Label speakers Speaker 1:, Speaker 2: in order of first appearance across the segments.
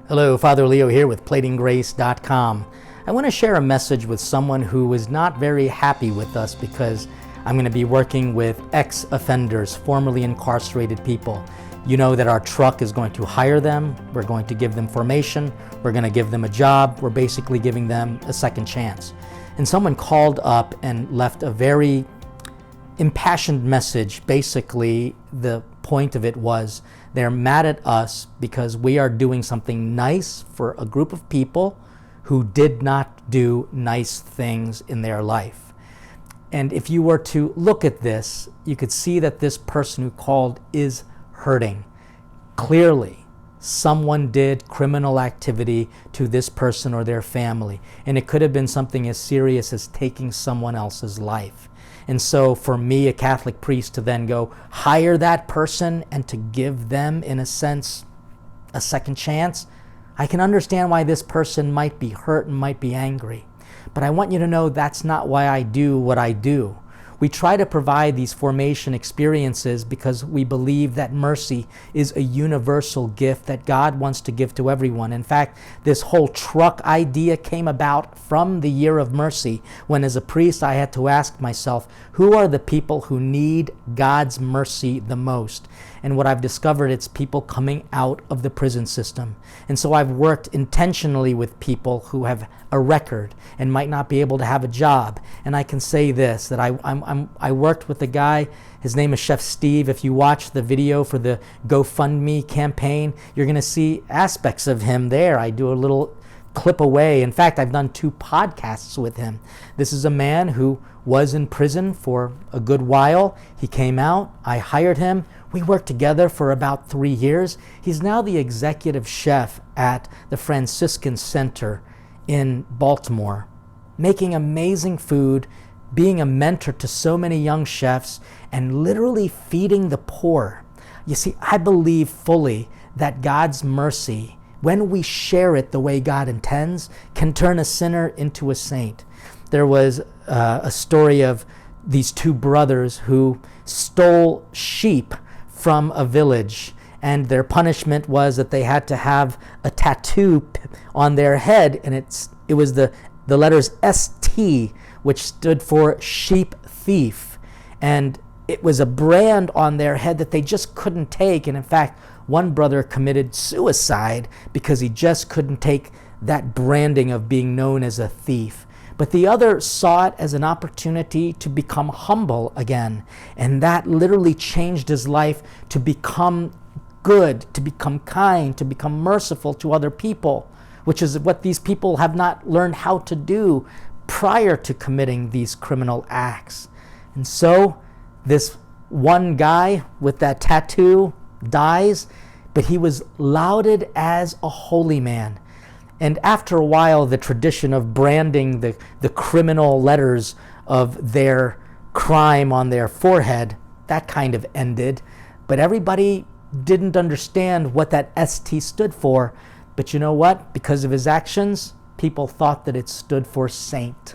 Speaker 1: Hello, Father Leo here with platinggrace.com. I want to share a message with someone who was not very happy with us because I'm going to be working with ex-offenders, formerly incarcerated people. You know that our truck is going to hire them, we're going to give them formation, we're going to give them a job, we're basically giving them a second chance. And someone called up and left a very impassioned message. Basically, the point of it was they're mad at us because we are doing something nice for a group of people who did not do nice things in their life. And if you were to look at this, you could see that this person who called is hurting. Clearly, someone did criminal activity to this person or their family, and it could have been something as serious as taking someone else's life. And so for me, a Catholic priest, to then go hire that person and to give them, in a sense, a second chance, I can understand why this person might be hurt and might be angry. But I want you to know that's not why I do what I do. We try to provide these formation experiences because we believe that mercy is a universal gift that God wants to give to everyone. In fact, this whole truck idea came about from the year of mercy, when as a priest I had to ask myself, who are the people who need God's mercy the most? And what I've discovered, it's people coming out of the prison system. And so I've worked intentionally with people who have a record and might not be able to have a job. And I can say this, that I worked with a guy, his name is Chef Steve. If you watch the video for the GoFundMe campaign, you're going to see aspects of him there. I do a little clip away. In fact, I've done 2 podcasts with him. This is a man who was in prison for a good while. He came out. I hired him. We worked together for about 3 years. He's now the executive chef at the Franciscan Center in Baltimore, making amazing food, being a mentor to so many young chefs, and literally feeding the poor. You see, I believe fully that God's mercy, when we share it the way God intends, can turn a sinner into a saint. There was a story of these 2 brothers who stole sheep from a village, and their punishment was that they had to have a tattoo on their head, and it was the letters ST, which stood for sheep thief. And it was a brand on their head that they just couldn't take. And in fact, one brother committed suicide because he just couldn't take that branding of being known as a thief. But the other saw it as an opportunity to become humble again. And that literally changed his life to become good, to become kind, to become merciful to other people, which is what these people have not learned how to do prior to committing these criminal acts. And so this one guy with that tattoo dies, but he was lauded as a holy man. And after a while, the tradition of branding the criminal letters of their crime on their forehead, that kind of ended. But everybody didn't understand what that ST stood for. But you know what? Because of his actions, people thought that it stood for saint.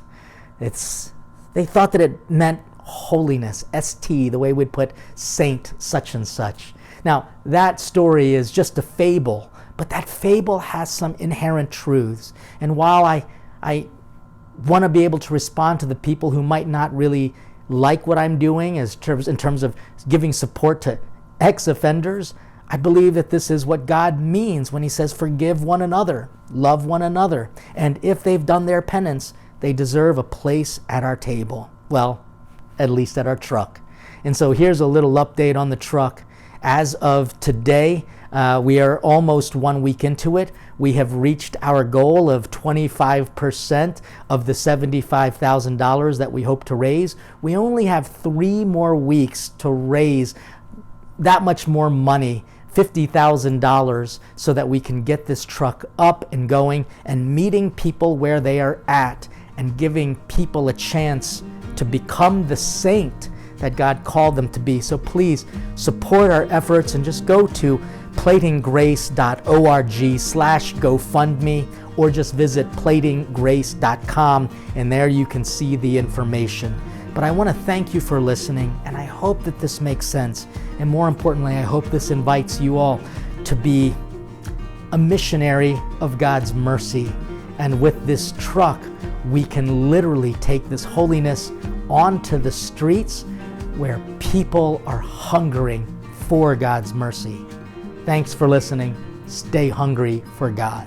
Speaker 1: They thought that it meant holiness, ST, the way we'd put saint such and such. Now, that story is just a fable, but that fable has some inherent truths. And while I want to be able to respond to the people who might not really like what I'm doing in terms of giving support to ex-offenders, I believe that this is what God means when he says forgive one another, love one another. And if they've done their penance, they deserve a place at our table. Well, at least at our truck. And so here's a little update on the truck. As of today, we are almost 1 week into it. We have reached our goal of 25% of the $75,000 that we hope to raise. We only have 3 more weeks to raise that much more money, $50,000, so that we can get this truck up and going and meeting people where they are at and giving people a chance to become the saint that God called them to be. So please support our efforts and just go to platinggrace.org/GoFundMe, or just visit platinggrace.com, and there you can see the information. But I want to thank you for listening, and I hope that this makes sense. And more importantly, I hope this invites you all to be a missionary of God's mercy. And with this truck, we can literally take this holiness onto the streets where people are hungering for God's mercy. Thanks for listening. Stay hungry for God.